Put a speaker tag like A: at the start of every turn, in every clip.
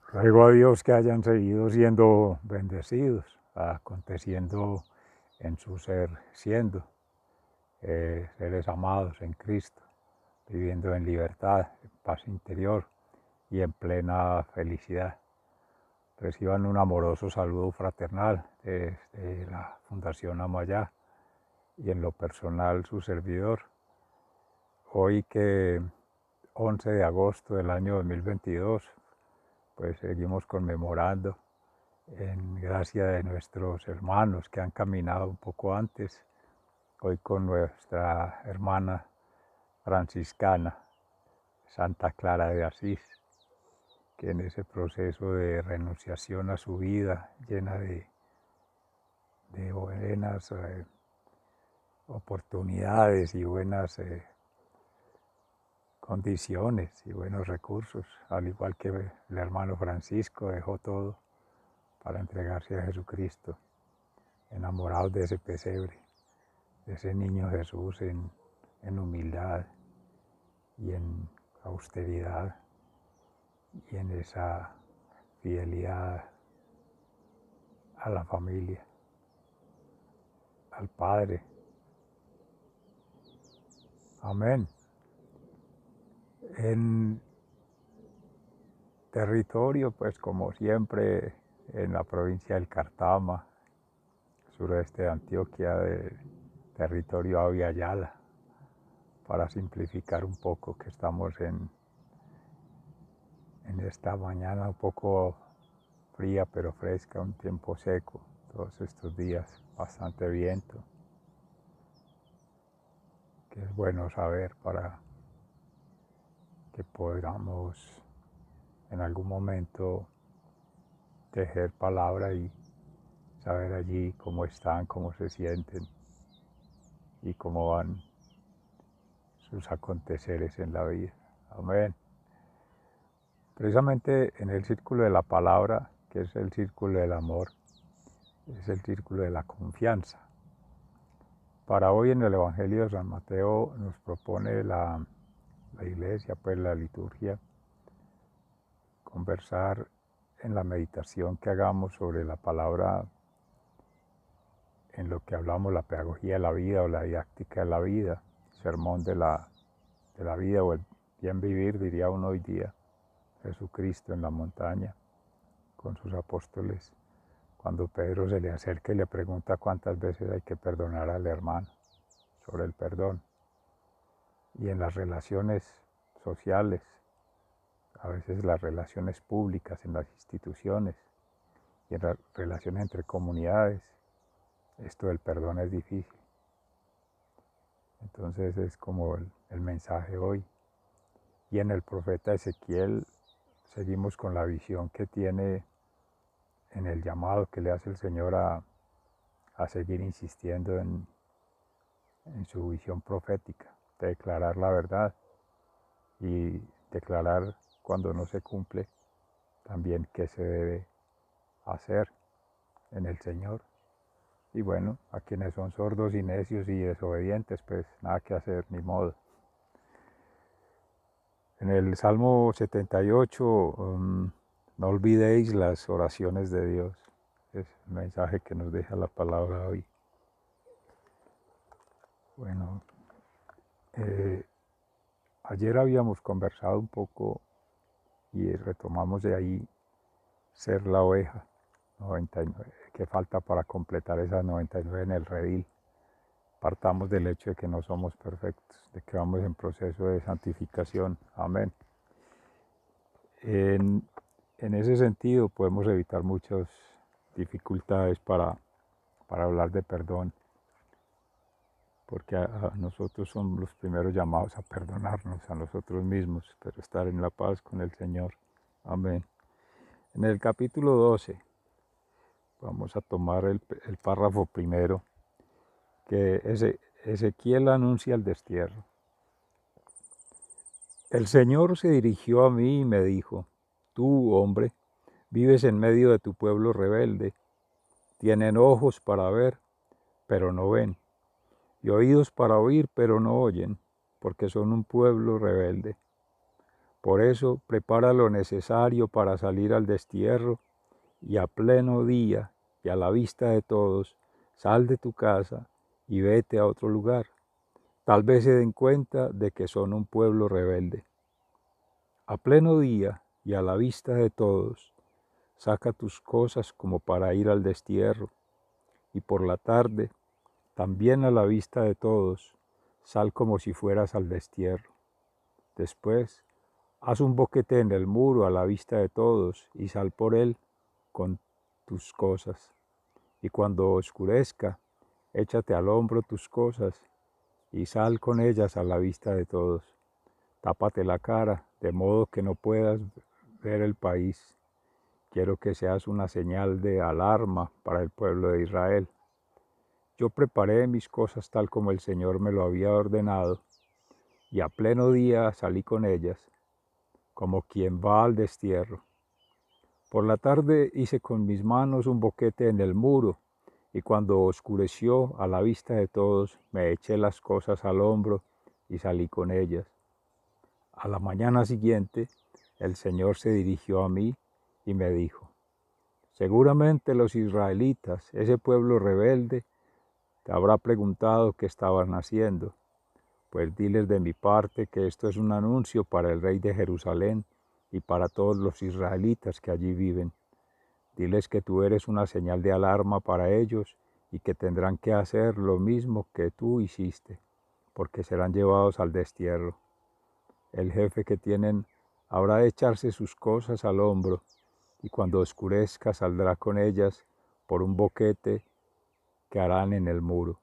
A: Ruego a Dios que hayan seguido siendo bendecidos, aconteciendo en su ser, siendo seres amados en Cristo, viviendo en libertad, en paz interior y en plena felicidad. Reciban un amoroso saludo fraternal desde la Fundación Amayá y en lo personal su servidor. Hoy que 11 de agosto del año 2022, pues seguimos conmemorando en gracia de nuestros hermanos que han caminado un poco antes, hoy con nuestra hermana franciscana, Santa Clara de Asís, que en ese proceso de renunciación a su vida llena de buenas oportunidades y buenas condiciones y buenos recursos, al igual que el hermano Francisco dejó todo para entregarse a Jesucristo, enamorados de ese pesebre, de ese niño Jesús en humildad y en austeridad y en esa fidelidad a la familia, al Padre. Amén. En territorio, pues como siempre, en la provincia del Cartama, sureste de Antioquia, de territorio Avia Yala, para simplificar un poco, que estamos en esta mañana un poco fría pero fresca, un tiempo seco, todos estos días, bastante viento, que es bueno saber para que podamos en algún momento tejer palabra y saber allí cómo están, cómo se sienten y cómo van sus aconteceres en la vida. Amén. Precisamente en el círculo de la palabra, que es el círculo del amor, es el círculo de la confianza. Para hoy en el Evangelio de San Mateo nos propone la iglesia, pues la liturgia, conversar en la meditación que hagamos sobre la palabra, en lo que hablamos, la pedagogía de la vida o la didáctica de la vida, sermón de la vida o el bien vivir, diría uno hoy día, Jesucristo en la montaña con sus apóstoles, cuando Pedro se le acerca y le pregunta cuántas veces hay que perdonar al hermano, sobre el perdón. Y en las relaciones sociales, a veces las relaciones públicas en las instituciones y en las relaciones entre comunidades, esto del perdón es difícil. Entonces es como el mensaje hoy. Y en el profeta Ezequiel seguimos con la visión que tiene en el llamado que le hace el Señor a seguir insistiendo en su visión profética, de declarar la verdad y declarar cuando no se cumple también qué se debe hacer en el Señor. Y bueno, a quienes son sordos y necios y desobedientes, pues nada que hacer, ni modo. En el Salmo 78, no olvidéis las oraciones de Dios. Es el mensaje que nos deja la palabra hoy. Bueno, ayer habíamos conversado un poco y retomamos de ahí ser la oveja, 99, que falta para completar esas 99 en el redil. Partamos del hecho de que no somos perfectos, de que vamos en proceso de santificación. Amén. En ese sentido podemos evitar muchas dificultades para hablar de perdón, porque a nosotros somos los primeros llamados a perdonarnos a nosotros mismos, pero estar en la paz con el Señor. Amén. En el capítulo 12 vamos a tomar el párrafo primero, que Ezequiel anuncia el destierro. El Señor se dirigió a mí y me dijo: tú, hombre, vives en medio de tu pueblo rebelde. Tienen ojos para ver, pero no ven, y oídos para oír, pero no oyen, porque son un pueblo rebelde. Por eso prepara lo necesario para salir al destierro y a pleno día y a la vista de todos, sal de tu casa y vete a otro lugar. Tal vez se den cuenta de que son un pueblo rebelde. A pleno día y a la vista de todos, saca tus cosas como para ir al destierro, y por la tarde, también a la vista de todos, sal como si fueras al destierro. Después, haz un boquete en el muro a la vista de todos y sal por él con tus cosas. Y cuando oscurezca, échate al hombro tus cosas y sal con ellas a la vista de todos. Tápate la cara, de modo que no puedas ver el país. Quiero que seas una señal de alarma para el pueblo de Israel. Yo preparé mis cosas tal como el Señor me lo había ordenado, y a pleno día salí con ellas, como quien va al destierro. Por la tarde hice con mis manos un boquete en el muro, y cuando oscureció a la vista de todos, me eché las cosas al hombro y salí con ellas. A la mañana siguiente, el Señor se dirigió a mí y me dijo: seguramente los israelitas, ese pueblo rebelde, te habrá preguntado qué estaban haciendo. Pues diles de mi parte que esto es un anuncio para el rey de Jerusalén y para todos los israelitas que allí viven. Diles que tú eres una señal de alarma para ellos y que tendrán que hacer lo mismo que tú hiciste, porque serán llevados al destierro. El jefe que tienen habrá de echarse sus cosas al hombro, y cuando oscurezca saldrá con ellas por un boquete que harán en el muro.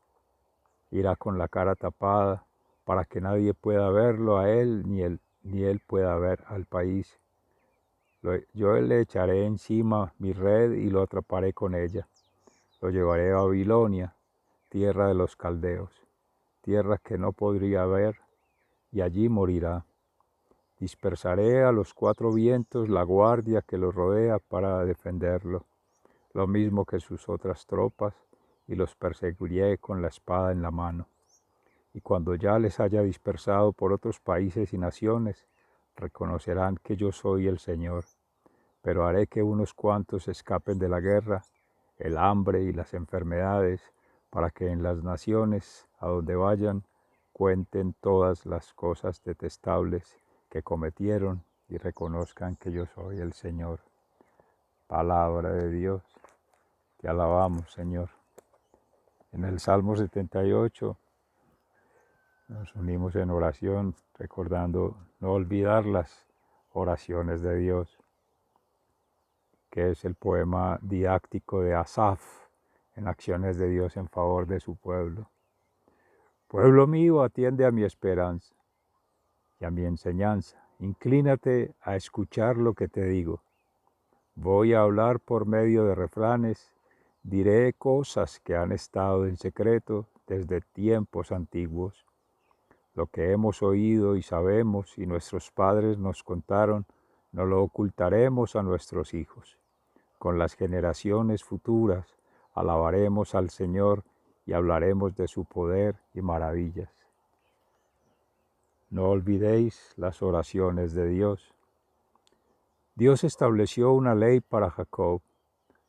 A: Irá con la cara tapada para que nadie pueda verlo a él ni él pueda ver al país. Yo le echaré encima mi red y lo atraparé con ella. Lo llevaré a Babilonia, tierra de los caldeos, tierra que no podría ver, y allí morirá. Dispersaré a los cuatro vientos la guardia que lo rodea para defenderlo, lo mismo que sus otras tropas, y los perseguiré con la espada en la mano. Y cuando ya les haya dispersado por otros países y naciones, reconocerán que yo soy el Señor. Pero haré que unos cuantos escapen de la guerra, el hambre y las enfermedades, para que en las naciones a donde vayan cuenten todas las cosas detestables que cometieron y reconozcan que yo soy el Señor. Palabra de Dios. Te alabamos, Señor. En el Salmo 78 nos unimos en oración, recordando no olvidar las oraciones de Dios, que es el poema didáctico de Asaf en acciones de Dios en favor de su pueblo. Pueblo mío, atiende a mi esperanza y a mi enseñanza. Inclínate a escuchar lo que te digo. Voy a hablar por medio de refranes, diré cosas que han estado en secreto desde tiempos antiguos. Lo que hemos oído y sabemos y nuestros padres nos contaron, no lo ocultaremos a nuestros hijos. Con las generaciones futuras alabaremos al Señor y hablaremos de su poder y maravillas. No olvidéis las oraciones de Dios. Dios estableció una ley para Jacob,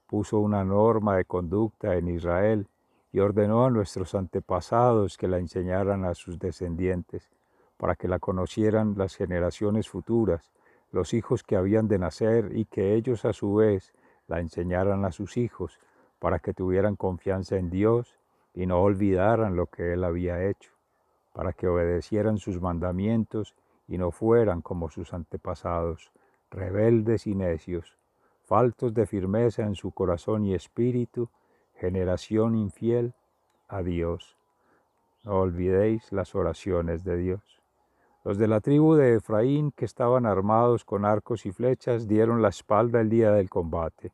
A: puso una norma de conducta en Israel y ordenó a nuestros antepasados que la enseñaran a sus descendientes, para que la conocieran las generaciones futuras, los hijos que habían de nacer, y que ellos a su vez la enseñaran a sus hijos, para que tuvieran confianza en Dios y no olvidaran lo que Él había hecho, para que obedecieran sus mandamientos y no fueran como sus antepasados, rebeldes y necios, faltos de firmeza en su corazón y espíritu, generación infiel a Dios. No olvidéis las oraciones de Dios. Los de la tribu de Efraín, que estaban armados con arcos y flechas, dieron la espalda el día del combate.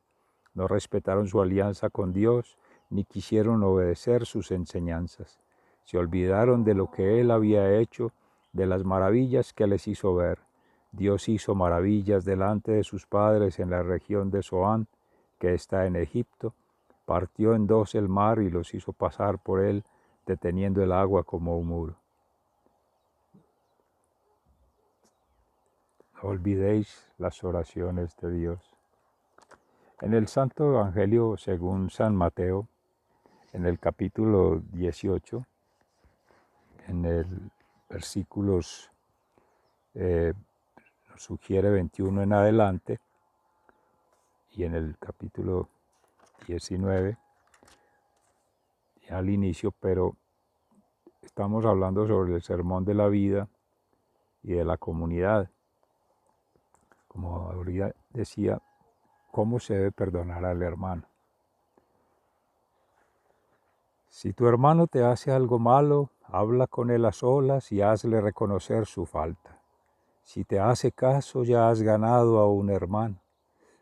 A: No respetaron su alianza con Dios, ni quisieron obedecer sus enseñanzas. Se olvidaron de lo que Él había hecho, de las maravillas que les hizo ver. Dios hizo maravillas delante de sus padres en la región de Zoán, que está en Egipto. Partió en dos el mar y los hizo pasar por él, deteniendo el agua como un muro. No olvidéis las oraciones de Dios. En el Santo Evangelio según San Mateo, en el capítulo 18, en el versículos, nos sugiere 21 en adelante, y en el capítulo 19, al inicio, pero estamos hablando sobre el sermón de la vida y de la comunidad. Como ahorita decía, cómo se debe perdonar al hermano. Si tu hermano te hace algo malo, habla con él a solas y hazle reconocer su falta. Si te hace caso, ya has ganado a un hermano.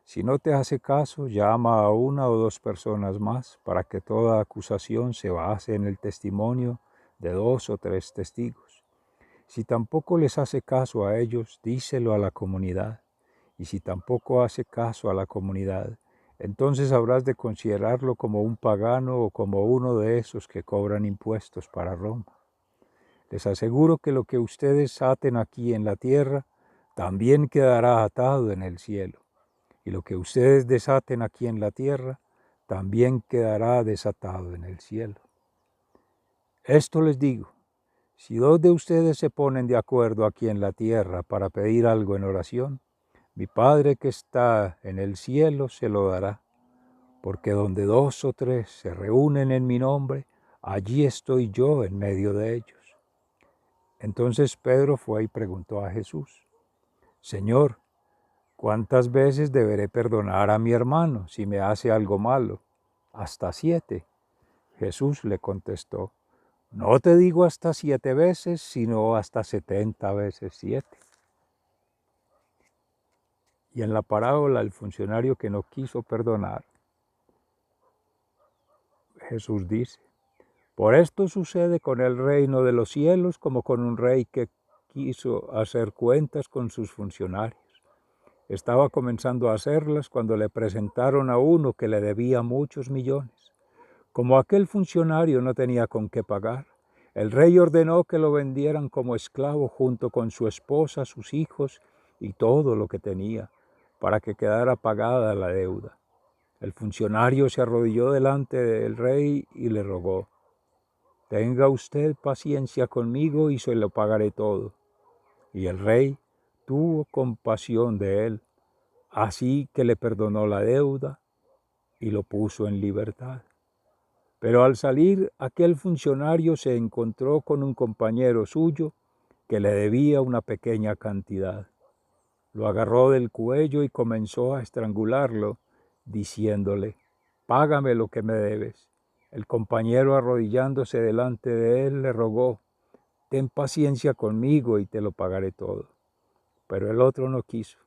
A: Si no te hace caso, llama a una o dos personas más para que toda acusación se base en el testimonio de 2 o 3 testigos. Si tampoco les hace caso a ellos, díselo a la comunidad. Y si tampoco hace caso a la comunidad, entonces habrás de considerarlo como un pagano o como uno de esos que cobran impuestos para Roma. Les aseguro que lo que ustedes aten aquí en la tierra, también quedará atado en el cielo. Y lo que ustedes desaten aquí en la tierra, también quedará desatado en el cielo. Esto les digo, si 2 de ustedes se ponen de acuerdo aquí en la tierra para pedir algo en oración, mi Padre que está en el cielo se lo dará, porque donde 2 o 3 se reúnen en mi nombre, allí estoy yo en medio de ellos. Entonces Pedro fue y preguntó a Jesús, Señor, ¿cuántas veces deberé perdonar a mi hermano si me hace algo malo? ¿Hasta 7? Jesús le contestó, no te digo hasta 7 veces, sino hasta 70 veces 7. Y en la parábola, el funcionario que no quiso perdonar, Jesús dice, por esto sucede con el reino de los cielos como con un rey que quiso hacer cuentas con sus funcionarios. Estaba comenzando a hacerlas cuando le presentaron a uno que le debía muchos millones. Como aquel funcionario no tenía con qué pagar, el rey ordenó que lo vendieran como esclavo junto con su esposa, sus hijos y todo lo que tenía, para que quedara pagada la deuda. El funcionario se arrodilló delante del rey y le rogó, tenga usted paciencia conmigo y se lo pagaré todo. Y el rey tuvo compasión de él, así que le perdonó la deuda y lo puso en libertad. Pero al salir, aquel funcionario se encontró con un compañero suyo que le debía una pequeña cantidad. Lo agarró del cuello y comenzó a estrangularlo, diciéndole, págame lo que me debes. El compañero, arrodillándose delante de él, le rogó, ten paciencia conmigo y te lo pagaré todo. Pero el otro no quiso,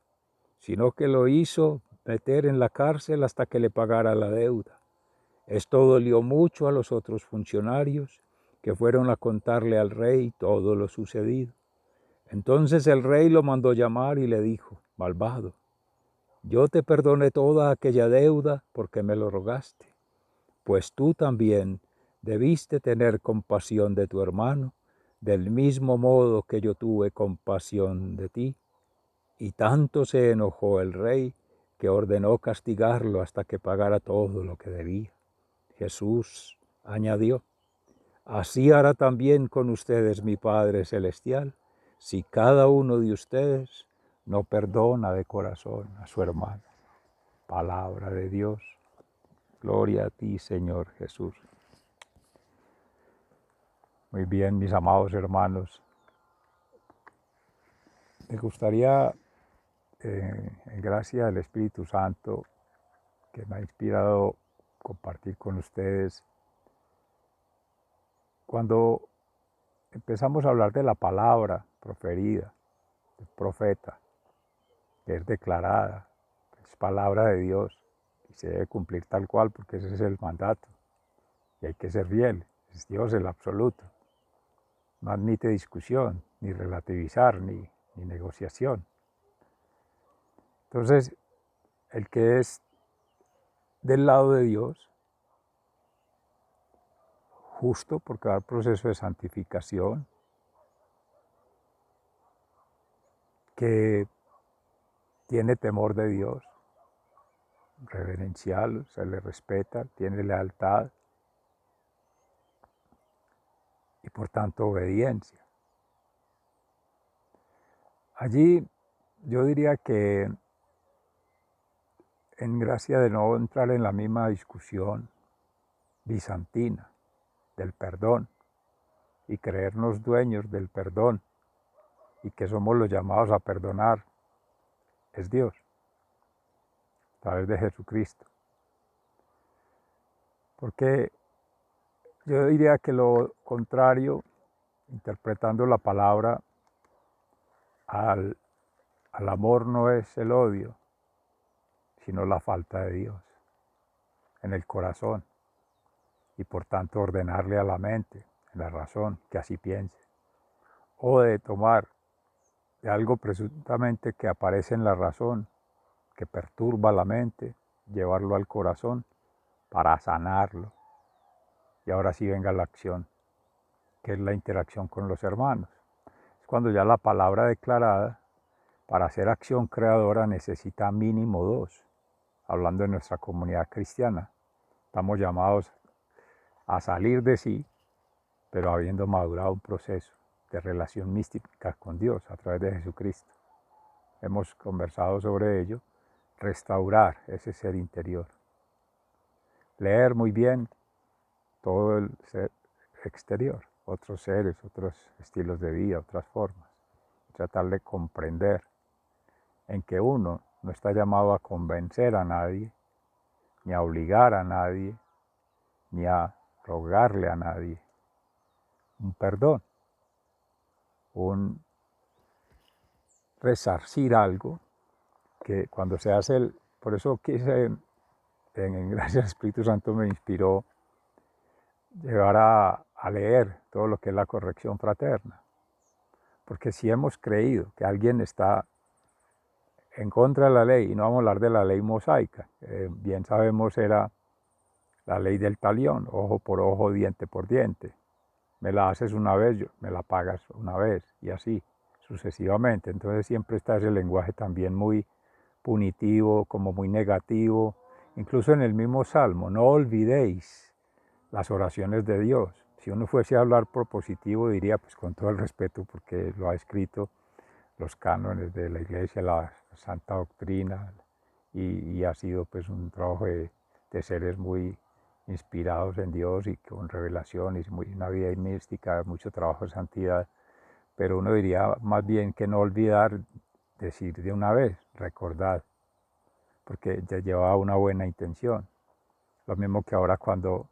A: sino que lo hizo meter en la cárcel hasta que le pagara la deuda. Esto dolió mucho a los otros funcionarios, que fueron a contarle al rey todo lo sucedido. Entonces el rey lo mandó llamar y le dijo, malvado, yo te perdoné toda aquella deuda porque me lo rogaste, pues tú también debiste tener compasión de tu hermano, del mismo modo que yo tuve compasión de ti. Y tanto se enojó el rey que ordenó castigarlo hasta que pagara todo lo que debía. Jesús añadió, así hará también con ustedes mi Padre Celestial, si cada uno de ustedes no perdona de corazón a su hermano. Palabra de Dios. Gloria a ti, Señor Jesús. Muy bien, mis amados hermanos. Me gustaría, en gracia del Espíritu Santo, que me ha inspirado compartir con ustedes, cuando empezamos a hablar de la palabra proferida, del profeta, que es declarada, es palabra de Dios y se debe cumplir tal cual porque ese es el mandato y hay que ser fiel, es Dios el absoluto, no admite discusión, ni relativizar, ni negociación. Entonces, el que es del lado de Dios, justo porque va al proceso de santificación, que tiene temor de Dios, reverencial, se le respeta, tiene lealtad y por tanto obediencia. Allí yo diría que en gracia de no entrar en la misma discusión bizantina del perdón y creernos dueños del perdón y que somos los llamados a perdonar, es Dios, a través de Jesucristo. Porque yo diría que lo contrario, interpretando la palabra, al amor no es el odio, sino la falta de Dios en el corazón y por tanto ordenarle a la mente, en la razón, que así piense. O de tomar de algo presuntamente que aparece en la razón, que perturba la mente, llevarlo al corazón para sanarlo. Y ahora sí venga la acción, que es la interacción con los hermanos. Es cuando ya la palabra declarada, para hacer acción creadora, necesita mínimo dos. Hablando de nuestra comunidad cristiana, estamos llamados a salir de sí, pero habiendo madurado un proceso de relación mística con Dios a través de Jesucristo. Hemos conversado sobre ello, restaurar ese ser interior. Leer muy bien todo el ser exterior, otros seres, otros estilos de vida, otras formas. Tratar de comprender en que uno no está llamado a convencer a nadie, ni a obligar a nadie, ni a rogarle a nadie. Un perdón, un resarcir algo que cuando se hace por eso quise, gracias al Espíritu Santo me inspiró llegar a leer todo lo que es la corrección fraterna. Porque si hemos creído que alguien está en contra de la ley, y no vamos a hablar de la ley mosaica, bien sabemos era la ley del talión, ojo por ojo, diente por diente. Me la haces una vez, me la pagas una vez, y así sucesivamente. Entonces siempre está ese lenguaje también muy punitivo, como muy negativo. Incluso en el mismo Salmo, no olvidéis las oraciones de Dios. Si uno fuese a hablar propositivo, diría, pues con todo el respeto, porque lo ha escrito los cánones de la Iglesia, la Santa Doctrina, y ha sido pues un trabajo de seres muy inspirados en Dios y con revelaciones, una vida mística, mucho trabajo de santidad, pero uno diría más bien que no olvidar, decir de una vez, recordad, porque ya llevaba una buena intención. Lo mismo que ahora cuando,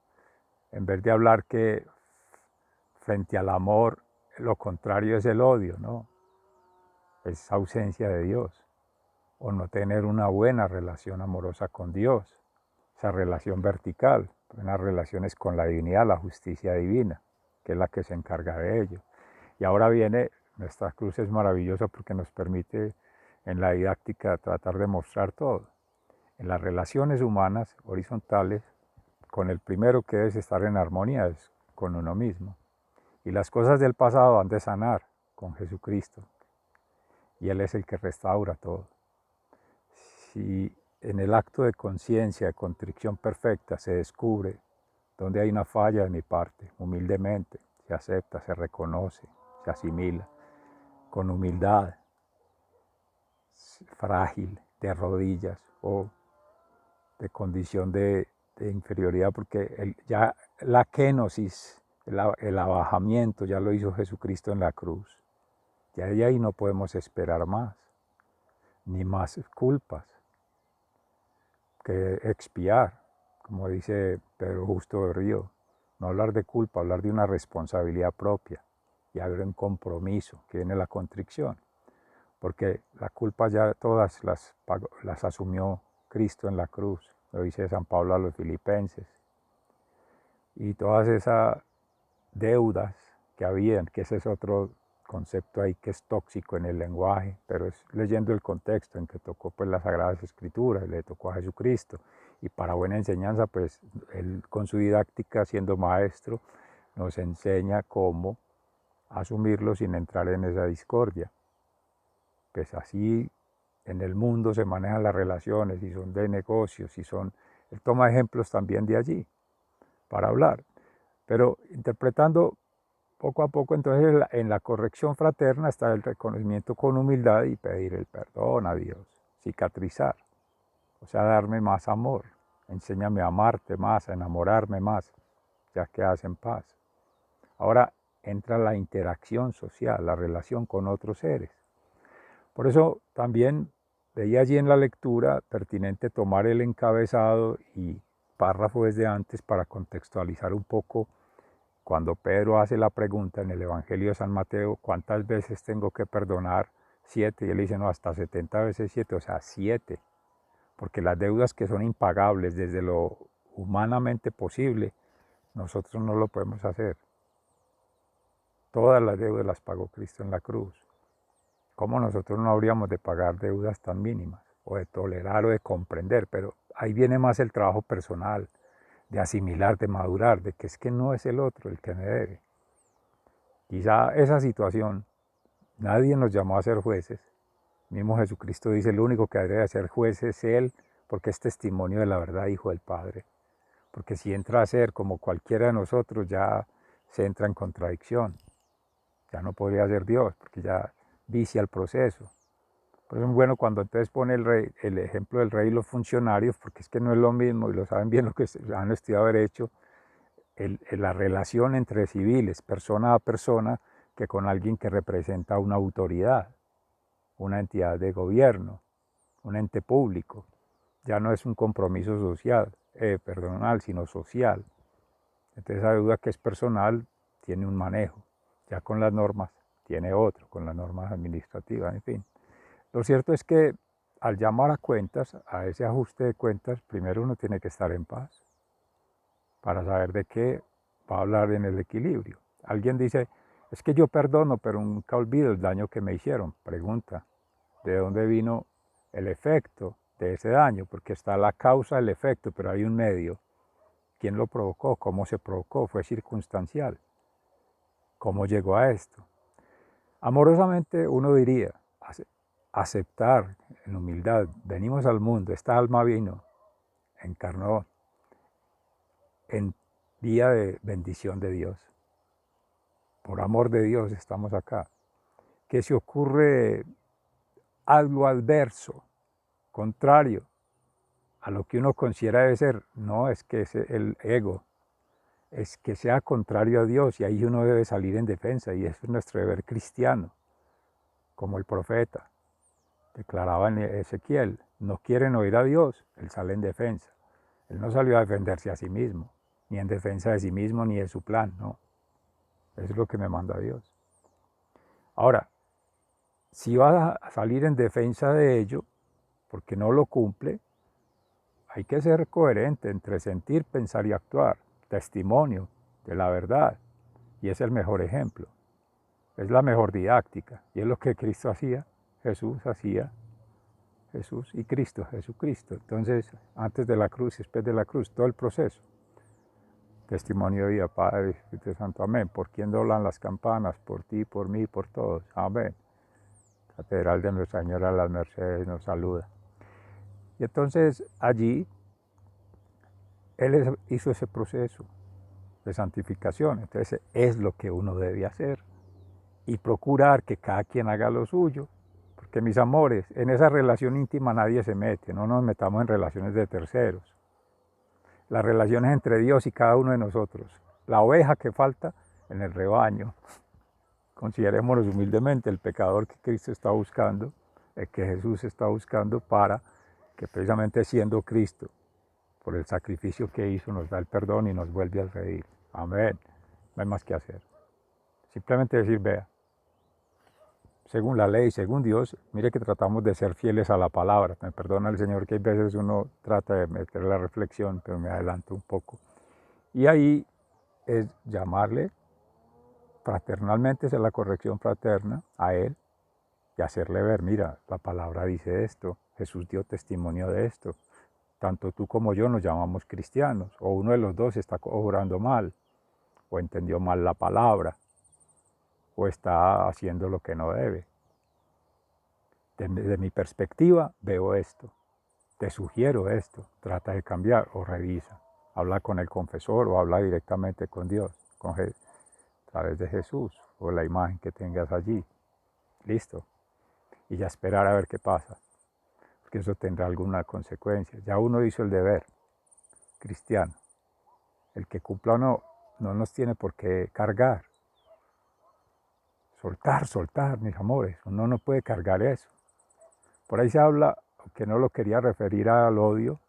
A: en vez de hablar que frente al amor, lo contrario es el odio, ¿no? Es ausencia de Dios, o no tener una buena relación amorosa con Dios, esa relación vertical, unas relaciones con la divinidad, la justicia divina, que es la que se encarga de ello. Y ahora viene, nuestra cruz es maravillosa porque nos permite en la didáctica tratar de mostrar todo. En las relaciones humanas horizontales, con el primero que es estar en armonía es con uno mismo. Y las cosas del pasado han de sanar con Jesucristo. Y Él es el que restaura todo. Si en el acto de conciencia, de contrición perfecta, se descubre donde hay una falla de mi parte, humildemente, se acepta, se reconoce, se asimila, con humildad, frágil, de rodillas o de condición de inferioridad, porque ya la kenosis, el abajamiento, ya lo hizo Jesucristo en la cruz. Ya de ahí no podemos esperar más, ni más culpas que expiar, como dice Pedro Justo de Río. No hablar de culpa, hablar de una responsabilidad propia y haber un compromiso, que viene la contrición. Porque la culpa ya todas las asumió Cristo en la cruz, lo dice San Pablo a los filipenses. Y todas esas deudas que habían, que ese es otro concepto ahí que es tóxico en el lenguaje, pero es leyendo el contexto en que tocó pues las Sagradas Escrituras, le tocó a Jesucristo. Y para buena enseñanza, pues él con su didáctica, siendo maestro, nos enseña cómo asumirlo sin entrar en esa discordia. Pues así en el mundo se manejan las relaciones, si son de negocios, si son... Él toma ejemplos también de allí para hablar. Pero interpretando poco a poco, entonces en la corrección fraterna está el reconocimiento con humildad y pedir el perdón a Dios, cicatrizar, o sea, darme más amor, enséñame a amarte más, a enamorarme más, ya que hacen paz. Ahora entra la interacción social, la relación con otros seres. Por eso también veía allí en la lectura pertinente tomar el encabezado y párrafo desde antes para contextualizar un poco cuando Pedro hace la pregunta en el Evangelio de San Mateo, ¿cuántas veces tengo que perdonar? 7. Y él dice, no, hasta 70 veces 7, o sea, 7. Porque las deudas que son impagables desde lo humanamente posible, nosotros no lo podemos hacer. Todas las deudas las pagó Cristo en la cruz. ¿Cómo nosotros no habríamos de pagar deudas tan mínimas? O de tolerar o de comprender, pero ahí viene más el trabajo personal, de asimilar, de madurar, de que es que no es el otro el que me debe. Quizá esa situación, nadie nos llamó a ser jueces. Mismo Jesucristo dice, el único que debe ser juez es Él, porque es testimonio de la verdad, Hijo del Padre. Porque si entra a ser como cualquiera de nosotros, ya se entra en contradicción. Ya no podría ser Dios, porque ya vicia el proceso. Por eso es bueno cuando entonces pone el ejemplo del rey y los funcionarios, porque es que no es lo mismo, y lo saben bien los que han estudiado derecho, la relación entre civiles, persona a persona, que con alguien que representa una autoridad, una entidad de gobierno, un ente público. Ya no es un compromiso social, personal, sino social. Entonces esa deuda que es personal tiene un manejo, ya con las normas tiene otro, con las normas administrativas, en fin. Lo cierto es que al llamar a cuentas, a ese ajuste de cuentas, primero uno tiene que estar en paz para saber de qué va a hablar en el equilibrio. Alguien dice, es que yo perdono, pero nunca olvido el daño que me hicieron. Pregunta, ¿de dónde vino el efecto de ese daño? Porque está la causa, el efecto, pero hay un medio. ¿Quién lo provocó? ¿Cómo se provocó? ¿Fue circunstancial? ¿Cómo llegó a esto? Amorosamente uno diría, aceptar en humildad, venimos al mundo, esta alma vino, encarnó en día de bendición de Dios. Por amor de Dios estamos acá. Que si ocurre algo adverso, contrario a lo que uno considera debe ser, no es que es el ego, es que sea contrario a Dios y ahí uno debe salir en defensa y eso es nuestro deber cristiano, como el profeta declaraba en Ezequiel, no quieren oír a Dios, él sale en defensa. Él no salió a defenderse a sí mismo, ni en defensa de sí mismo, ni de su plan, no. Eso es lo que me manda Dios. Ahora, si va a salir en defensa de ello, porque no lo cumple, hay que ser coherente entre sentir, pensar y actuar. Testimonio de la verdad. Y es el mejor ejemplo. Es la mejor didáctica. Y es lo que Cristo hacía, Jesús hacía, Jesús y Cristo, Jesucristo. Entonces, antes de la cruz y después de la cruz, todo el proceso. Testimonio de vida, Padre, Espíritu Santo, amén. ¿Por quién doblan las campanas? Por ti, por mí, por todos, amén. Catedral de Nuestra Señora de las Mercedes nos saluda. Y entonces allí Él hizo ese proceso de santificación. Entonces es lo que uno debe hacer y procurar que cada quien haga lo suyo. Porque mis amores, en esa relación íntima nadie se mete, no nos metamos en relaciones de terceros. Las relaciones entre Dios y cada uno de nosotros. La oveja que falta en el rebaño. Considerémonos humildemente el pecador que Cristo está buscando, el que Jesús está buscando para que precisamente siendo Cristo, por el sacrificio que hizo, nos da el perdón y nos vuelve a reír. Amén. No hay más que hacer. Simplemente decir, vea, según la ley, según Dios, mire que tratamos de ser fieles a la palabra. Me perdona el Señor que hay veces uno trata de meter la reflexión, pero me adelanto un poco. Y ahí es llamarle fraternalmente, es la corrección fraterna a Él y hacerle ver, mira, la palabra dice esto, Jesús dio testimonio de esto. Tanto tú como yo nos llamamos cristianos, o uno de los dos está obrando mal, o entendió mal la palabra, o está haciendo lo que no debe. Desde mi perspectiva veo esto, te sugiero esto, trata de cambiar o revisa. Habla con el confesor o habla directamente con Dios, a través de Jesús o la imagen que tengas allí. Listo. Y ya esperar a ver qué pasa, porque eso tendrá alguna consecuencia. Ya uno hizo el deber cristiano. El que cumpla o no, no nos tiene por qué cargar. Soltar, mis amores. Uno no puede cargar eso. Por ahí se habla, que no lo quería referir al odio,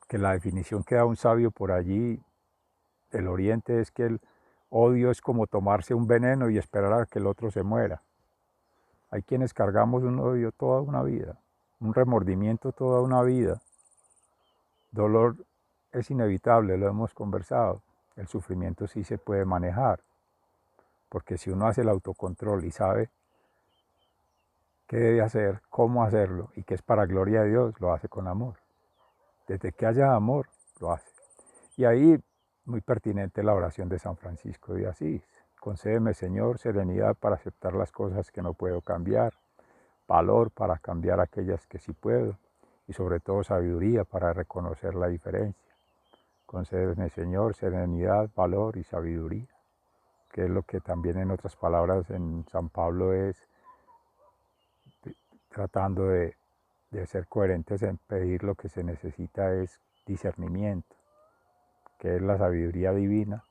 A: que la definición que da un sabio por allí del oriente es que el odio es como tomarse un veneno y esperar a que el otro se muera. Hay quienes cargamos un odio toda una vida, un remordimiento toda una vida. Dolor es inevitable, lo hemos conversado. El sufrimiento sí se puede manejar, porque si uno hace el autocontrol y sabe qué debe hacer, cómo hacerlo y que es para gloria de Dios, lo hace con amor. Desde que haya amor, lo hace. Y ahí, muy pertinente la oración de San Francisco de Asís. Concédeme, Señor, serenidad para aceptar las cosas que no puedo cambiar, valor para cambiar aquellas que sí puedo, y sobre todo sabiduría para reconocer la diferencia. Concédeme, Señor, serenidad, valor y sabiduría, que es lo que también en otras palabras en San Pablo es tratando de ser coherentes en pedir lo que se necesita es discernimiento, que es la sabiduría divina,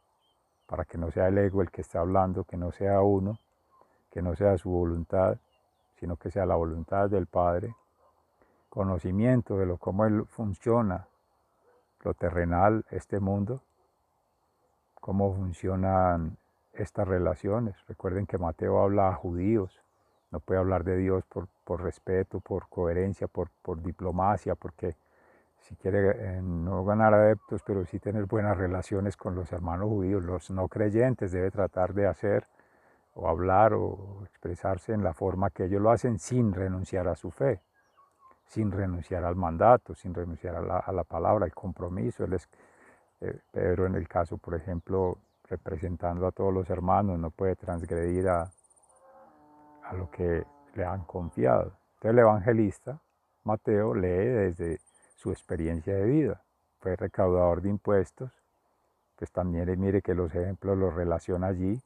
A: para que no sea el ego el que está hablando, que no sea uno, que no sea su voluntad, sino que sea la voluntad del Padre, conocimiento de cómo Él funciona, lo terrenal, este mundo, cómo funcionan estas relaciones. Recuerden que Mateo habla a judíos, no puede hablar de Dios por respeto, por coherencia, por diplomacia, porque si quiere no ganar adeptos, pero sí tener buenas relaciones con los hermanos judíos, los no creyentes, debe tratar de hacer o hablar o expresarse en la forma que ellos lo hacen sin renunciar a su fe, sin renunciar al mandato, sin renunciar a la palabra, al compromiso. Pedro en el caso, por ejemplo, representando a todos los hermanos, no puede transgredir a lo que le han confiado. Entonces el evangelista, Mateo, lee desde su experiencia de vida. Fue recaudador de impuestos, pues también mire que los ejemplos los relaciona allí.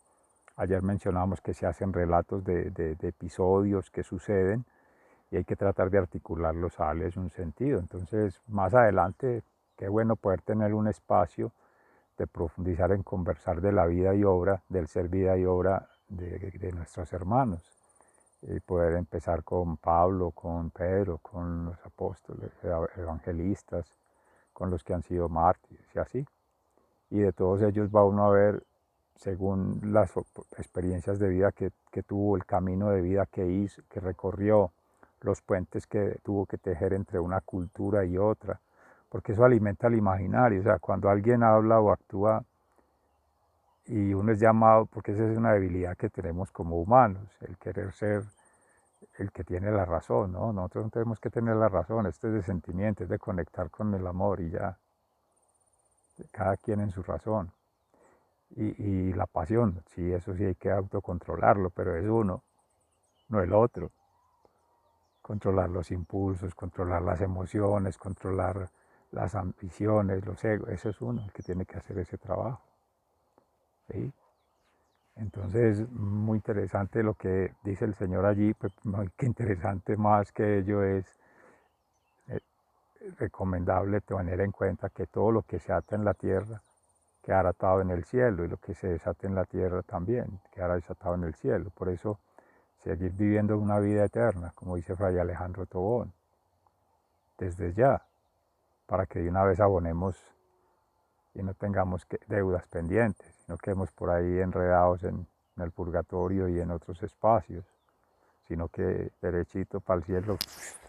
A: Ayer mencionamos que se hacen relatos de episodios que suceden y hay que tratar de articularlos a darles un sentido. Entonces, más adelante, qué bueno poder tener un espacio de profundizar en conversar de la vida y obra, del ser vida y obra de nuestros hermanos. Y poder empezar con Pablo, con Pedro, con los apóstoles, evangelistas, con los que han sido mártires y así. Y de todos ellos va uno a ver, según las experiencias de vida que tuvo, el camino de vida que hizo, que recorrió, los puentes que tuvo que tejer entre una cultura y otra, porque eso alimenta el imaginario. O sea, cuando alguien habla o actúa y uno es llamado, porque esa es una debilidad que tenemos como humanos, el querer ser el que tiene la razón, ¿no? Nosotros no tenemos que tener la razón, esto es de sentimiento, es de conectar con el amor y ya, cada quien en su razón. Y la pasión, sí, eso sí hay que autocontrolarlo, pero es uno, no el otro. Controlar los impulsos, controlar las emociones, controlar las ambiciones, los egos, eso es uno el que tiene que hacer ese trabajo. ¿Sí? Entonces, muy interesante lo que dice el Señor allí, pues muy interesante más que ello es recomendable tener en cuenta que todo lo que se ata en la tierra quedará atado en el cielo y lo que se desate en la tierra también quedará desatado en el cielo. Por eso, seguir viviendo una vida eterna, como dice Fray Alejandro Tobón, desde ya, para que de una vez abonemos y no tengamos deudas pendientes, no quedemos por ahí enredados en el purgatorio y en otros espacios, sino que derechito para el cielo,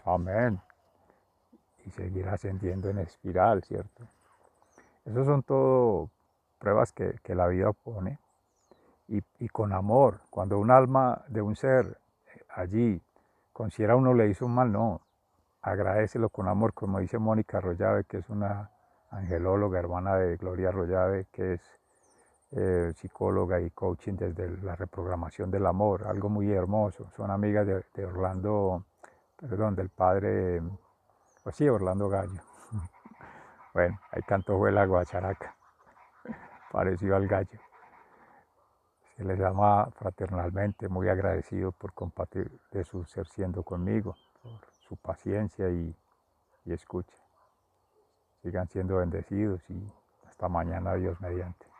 A: amén, y seguir ascendiendo en espiral, ¿cierto? Esas son todo pruebas que la vida pone y con amor. Cuando un alma de un ser allí considera uno le hizo un mal, no, agradecelo con amor, como dice Mónica Arroyave, que es una angelóloga, hermana de Gloria Arroyave, que es psicóloga y coaching desde la reprogramación del amor, algo muy hermoso. Son amigas de Orlando perdón, del padre, pues sí, Orlando Gallo. Bueno, ahí cantó fue la guacharaca, parecido al gallo. Se les ama fraternalmente, muy agradecido por compartir de su ser siendo conmigo, por su paciencia y escucha. Sigan siendo bendecidos y hasta mañana, Dios mediante.